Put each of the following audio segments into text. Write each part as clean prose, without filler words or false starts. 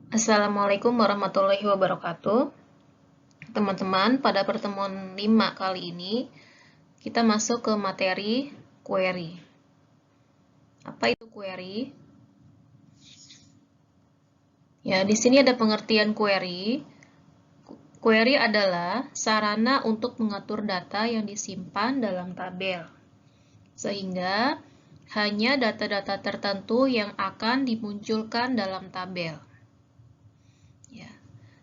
Assalamualaikum warahmatullahi wabarakatuh. Teman-teman, pada pertemuan 5 kali ini, kita masuk ke materi query. Apa itu query? Ya, di sini ada pengertian query. Query adalah sarana untuk mengatur data yang disimpan dalam tabel, sehingga hanya data-data tertentu yang akan dimunculkan dalam tabel. Ya.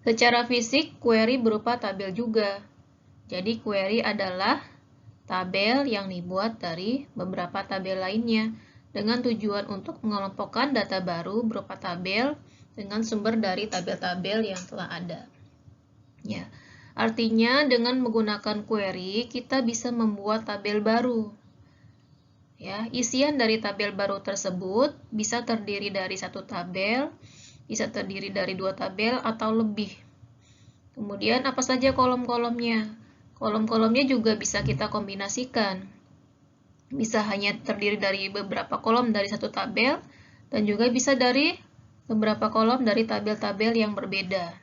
Secara fisik, query berupa tabel juga. Jadi, query adalah tabel yang dibuat dari beberapa tabel lainnya dengan tujuan untuk mengelompokkan data baru berupa tabel dengan sumber dari tabel-tabel yang telah ada. Ya, artinya dengan menggunakan query kita bisa membuat tabel baru. Ya, isian dari tabel baru tersebut bisa terdiri dari satu tabel, bisa terdiri dari 2 tabel atau lebih. Kemudian apa saja kolom-kolomnya? Kolom-kolomnya juga bisa kita kombinasikan. Bisa hanya terdiri dari beberapa kolom dari satu tabel, dan juga bisa dari beberapa kolom dari tabel-tabel yang berbeda.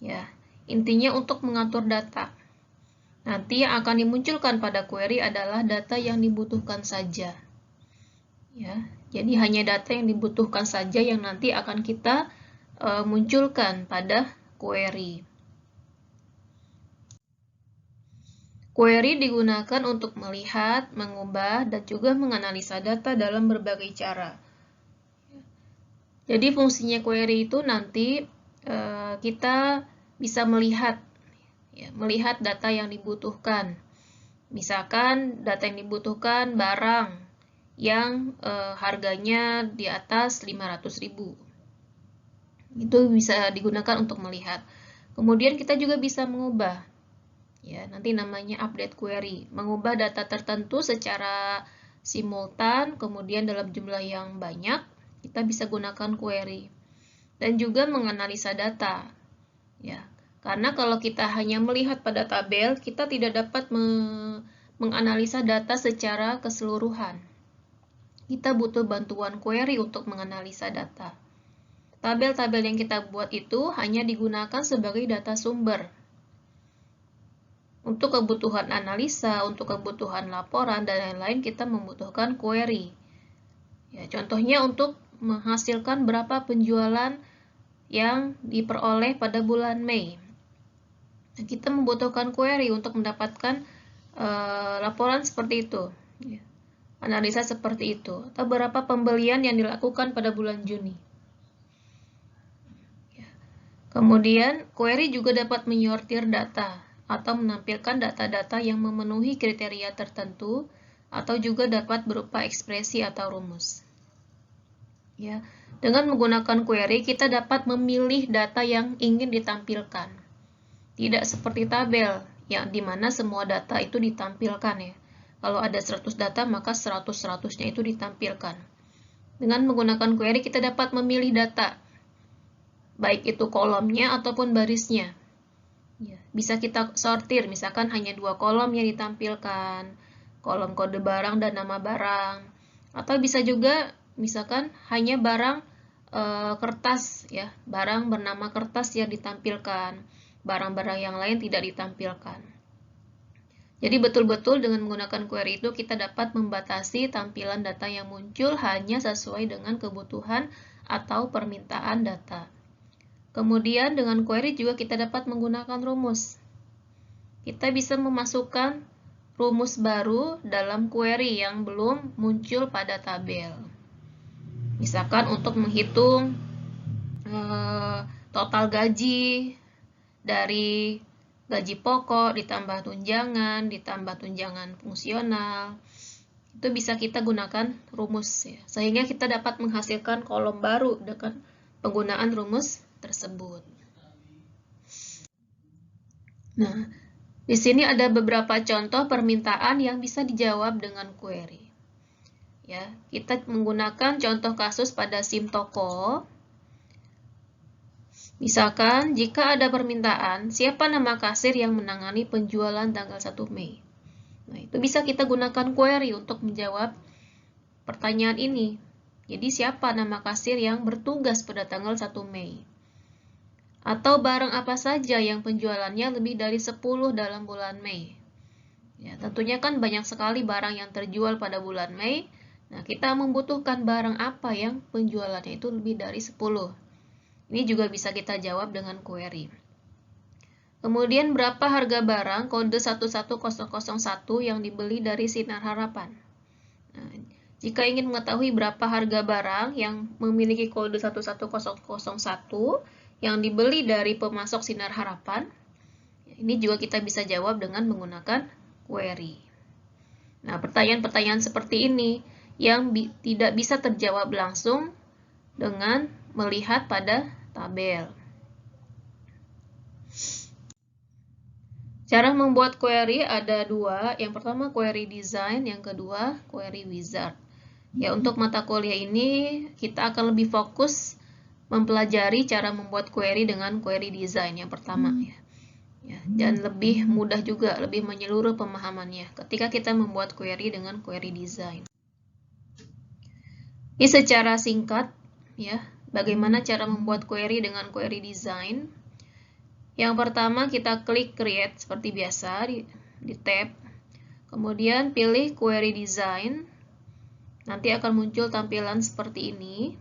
Ya, intinya untuk mengatur data. Nanti yang akan dimunculkan pada query adalah data yang dibutuhkan saja. Ya, jadi hanya data yang dibutuhkan saja yang nanti akan kita munculkan pada query. Query digunakan untuk melihat, mengubah, dan juga menganalisa data dalam berbagai cara. Jadi fungsinya query itu nanti kita bisa melihat, ya, melihat data yang dibutuhkan. Misalkan data yang dibutuhkan barang yang harganya di atas 500.000. Itu bisa digunakan untuk melihat. Kemudian kita juga bisa mengubah. Ya, nanti namanya update query, mengubah data tertentu secara simultan, kemudian dalam jumlah yang banyak, kita bisa gunakan query. Dan juga menganalisa data. Ya, karena kalau kita hanya melihat pada tabel, kita tidak dapat menganalisa data secara keseluruhan. Kita butuh bantuan query untuk menganalisa data. Tabel-tabel yang kita buat itu hanya digunakan sebagai data sumber. Untuk kebutuhan analisa, untuk kebutuhan laporan, dan lain-lain kita membutuhkan query. Ya, contohnya untuk menghasilkan berapa penjualan yang diperoleh pada bulan Mei. Nah, kita membutuhkan query untuk mendapatkan laporan seperti itu. Ya, analisa seperti itu. Atau berapa pembelian yang dilakukan pada bulan Juni. Ya. Kemudian, query juga dapat menyortir data atau menampilkan data-data yang memenuhi kriteria tertentu, atau juga dapat berupa ekspresi atau rumus. Ya, dengan menggunakan query kita dapat memilih data yang ingin ditampilkan. Tidak seperti tabel yang dimana semua data itu ditampilkan ya. Kalau ada 100 data maka 100-100-nya itu ditampilkan. Dengan menggunakan query kita dapat memilih data, baik itu kolomnya ataupun barisnya. Ya, bisa kita sortir, misalkan hanya 2 kolom yang ditampilkan, kolom kode barang dan nama barang, atau bisa juga misalkan hanya barang kertas ya, barang bernama kertas yang ditampilkan, barang-barang yang lain tidak ditampilkan. Jadi betul-betul dengan menggunakan query itu kita dapat membatasi tampilan data yang muncul hanya sesuai dengan kebutuhan atau permintaan data. Kemudian dengan query juga kita dapat menggunakan rumus. Kita bisa memasukkan rumus baru dalam query yang belum muncul pada tabel. Misalkan untuk menghitung total gaji dari gaji pokok ditambah tunjangan fungsional. Itu bisa kita gunakan rumus ya, sehingga kita dapat menghasilkan kolom baru dengan penggunaan rumus tersebut. Nah, di sini ada beberapa contoh permintaan yang bisa dijawab dengan query. Ya, kita menggunakan contoh kasus pada SIM toko. Misalkan, jika ada permintaan, siapa nama kasir yang menangani penjualan tanggal 1 Mei? Nah, itu bisa kita gunakan query untuk menjawab pertanyaan ini. Jadi, siapa nama kasir yang bertugas pada tanggal 1 Mei? Atau barang apa saja yang penjualannya lebih dari 10 dalam bulan Mei. Ya, tentunya kan banyak sekali barang yang terjual pada bulan Mei. Nah, kita membutuhkan barang apa yang penjualannya itu lebih dari 10. Ini juga bisa kita jawab dengan query. Kemudian berapa harga barang kode 11001 yang dibeli dari Sinar Harapan? Nah, jika ingin mengetahui berapa harga barang yang memiliki kode 11001 yang dibeli dari pemasok Sinar Harapan, ini juga kita bisa jawab dengan menggunakan query. Nah, pertanyaan-pertanyaan seperti ini yang tidak bisa terjawab langsung dengan melihat pada tabel. Cara membuat query ada dua. Yang pertama query design, yang kedua query wizard. Ya, untuk mata kuliah ini kita akan lebih fokus mempelajari cara membuat query dengan query design yang pertama ya. Dan lebih mudah juga, lebih menyeluruh pemahamannya ketika kita membuat query dengan query design. Ini secara singkat ya, bagaimana cara membuat query dengan query design. Yang pertama kita klik create seperti biasa di tab. Kemudian pilih query design. Nanti akan muncul tampilan seperti ini.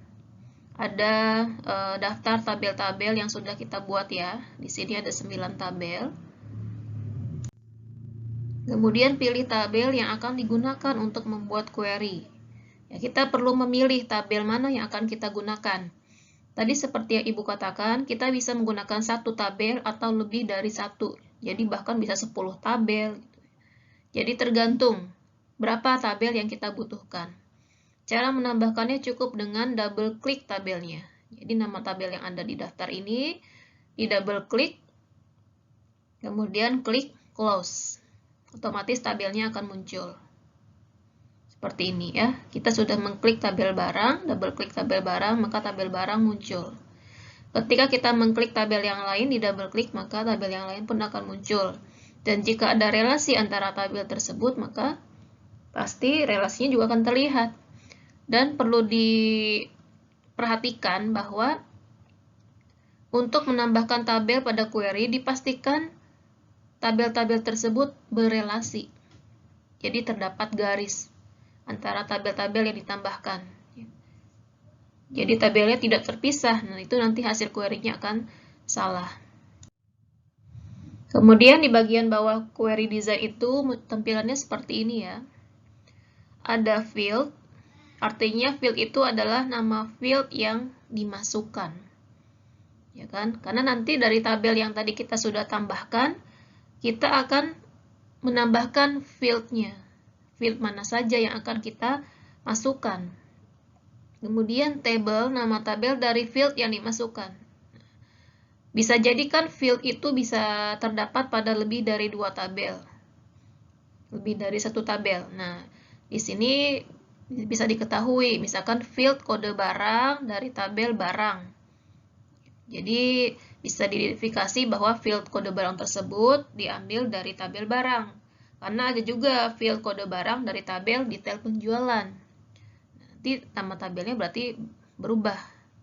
Ada daftar tabel-tabel yang sudah kita buat ya. Di sini ada 9 tabel. Kemudian pilih tabel yang akan digunakan untuk membuat query. Ya, kita perlu memilih tabel mana yang akan kita gunakan. Tadi seperti yang Ibu katakan, kita bisa menggunakan satu tabel atau lebih dari satu. Jadi bahkan bisa 10 tabel. Jadi tergantung berapa tabel yang kita butuhkan. Cara menambahkannya cukup dengan double klik tabelnya. Jadi nama tabel yang ada di daftar ini, di double klik, kemudian klik close. Otomatis tabelnya akan muncul. Seperti ini ya, kita sudah mengklik tabel barang, double klik tabel barang, maka tabel barang muncul. Ketika kita mengklik tabel yang lain, di double klik, maka tabel yang lain pun akan muncul. Dan jika ada relasi antara tabel tersebut, maka pasti relasinya juga akan terlihat. Dan perlu diperhatikan bahwa untuk menambahkan tabel pada query, dipastikan tabel-tabel tersebut berelasi. Jadi terdapat garis antara tabel-tabel yang ditambahkan. Jadi tabelnya tidak terpisah, nah itu nanti hasil query-nya akan salah. Kemudian di bagian bawah query design itu tampilannya seperti ini ya. Ada field, artinya field itu adalah nama field yang dimasukkan. Ya kan? Karena nanti dari tabel yang tadi kita sudah tambahkan, kita akan menambahkan field-nya. Field mana saja yang akan kita masukkan. Kemudian table, nama tabel dari field yang dimasukkan. Bisa jadi kan field itu bisa terdapat pada lebih dari 2 tabel. Lebih dari 1 tabel. Nah, di sini bisa diketahui, misalkan field kode barang dari tabel barang. Jadi, bisa diidentifikasi bahwa field kode barang tersebut diambil dari tabel barang. Karena ada juga field kode barang dari tabel detail penjualan. Nanti nama tabelnya berarti berubah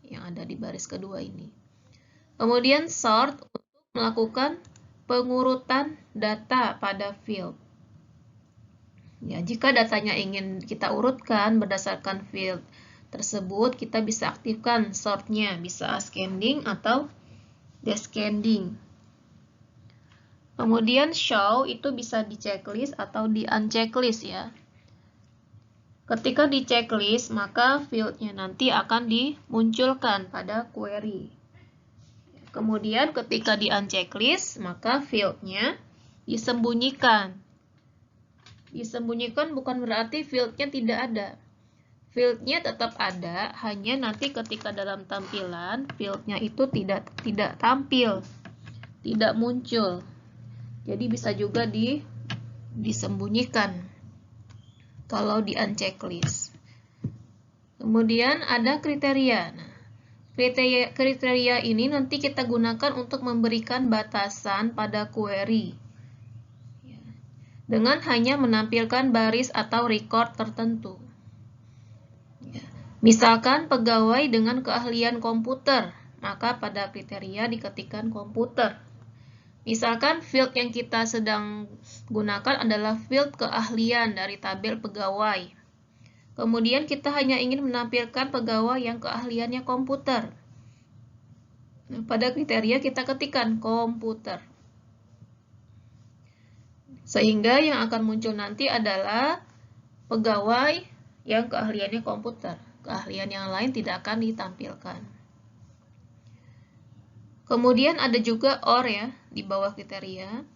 yang ada di baris kedua ini. Kemudian sort untuk melakukan pengurutan data pada field. Ya, jika datanya ingin kita urutkan berdasarkan field tersebut, kita bisa aktifkan sortnya, bisa ascending atau descending. Kemudian show itu bisa di checklist atau di unchecklist ya. Ketika di checklist, maka fieldnya nanti akan dimunculkan pada query. Kemudian ketika di unchecklist, maka fieldnya disembunyikan. Disembunyikan bukan berarti fieldnya tidak ada. Fieldnya tetap ada, hanya nanti ketika dalam tampilan, fieldnya itu tidak tampil, tidak muncul. Jadi bisa juga disembunyikan kalau di unchecklist. Kemudian ada kriteria. Nah, kriteria ini nanti kita gunakan untuk memberikan batasan pada query. Dengan hanya menampilkan baris atau record tertentu. Misalkan pegawai dengan keahlian komputer, maka pada kriteria diketikkan komputer. Misalkan field yang kita sedang gunakan adalah field keahlian dari tabel pegawai. Kemudian kita hanya ingin menampilkan pegawai yang keahliannya komputer. Nah, pada kriteria kita ketikkan komputer. Sehingga yang akan muncul nanti adalah pegawai yang keahliannya komputer. Keahlian yang lain tidak akan ditampilkan. Kemudian ada juga OR ya, di bawah kriteria.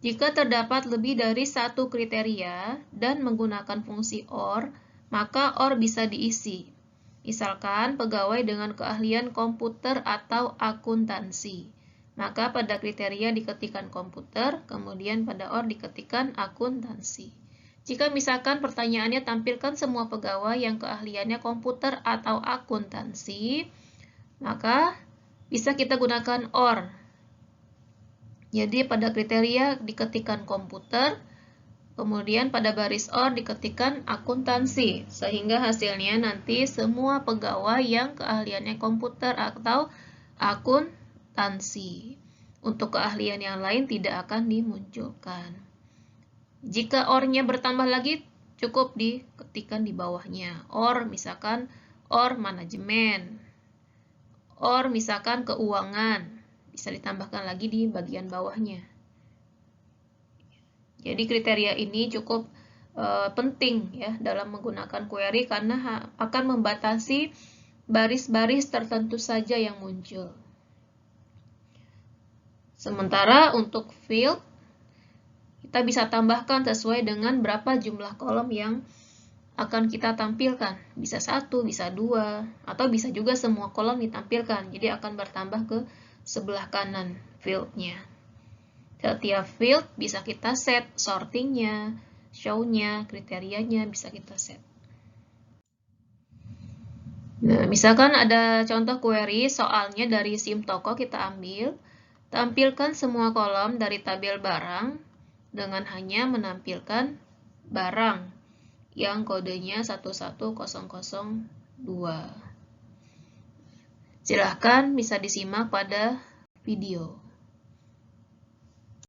Jika terdapat lebih dari satu kriteria dan menggunakan fungsi OR, maka OR bisa diisi. Misalkan pegawai dengan keahlian komputer atau akuntansi. Maka pada kriteria diketikkan komputer, kemudian pada OR diketikkan akuntansi. Jika misalkan pertanyaannya tampilkan semua pegawai yang keahliannya komputer atau akuntansi, maka bisa kita gunakan OR. Jadi pada kriteria diketikkan komputer, kemudian pada baris OR diketikkan akuntansi, sehingga hasilnya nanti semua pegawai yang keahliannya komputer atau akuntansi. Untuk keahlian yang lain tidak akan dimunculkan. Jika OR-nya bertambah lagi, cukup diketikkan di bawahnya. OR misalkan OR manajemen, OR misalkan keuangan, bisa ditambahkan lagi di bagian bawahnya. Jadi kriteria ini cukup penting ya dalam menggunakan query karena akan membatasi baris-baris tertentu saja yang muncul. Sementara untuk field, kita bisa tambahkan sesuai dengan berapa jumlah kolom yang akan kita tampilkan. Bisa 1, bisa 2, atau bisa juga semua kolom ditampilkan. Jadi akan bertambah ke sebelah kanan fieldnya. Setiap field bisa kita set sortingnya, show-nya, kriterianya bisa kita set. Nah, misalkan ada contoh query soalnya dari SIMTOKO kita ambil. Tampilkan semua kolom dari tabel barang dengan hanya menampilkan barang yang kodenya 11002. Silahkan bisa disimak pada video.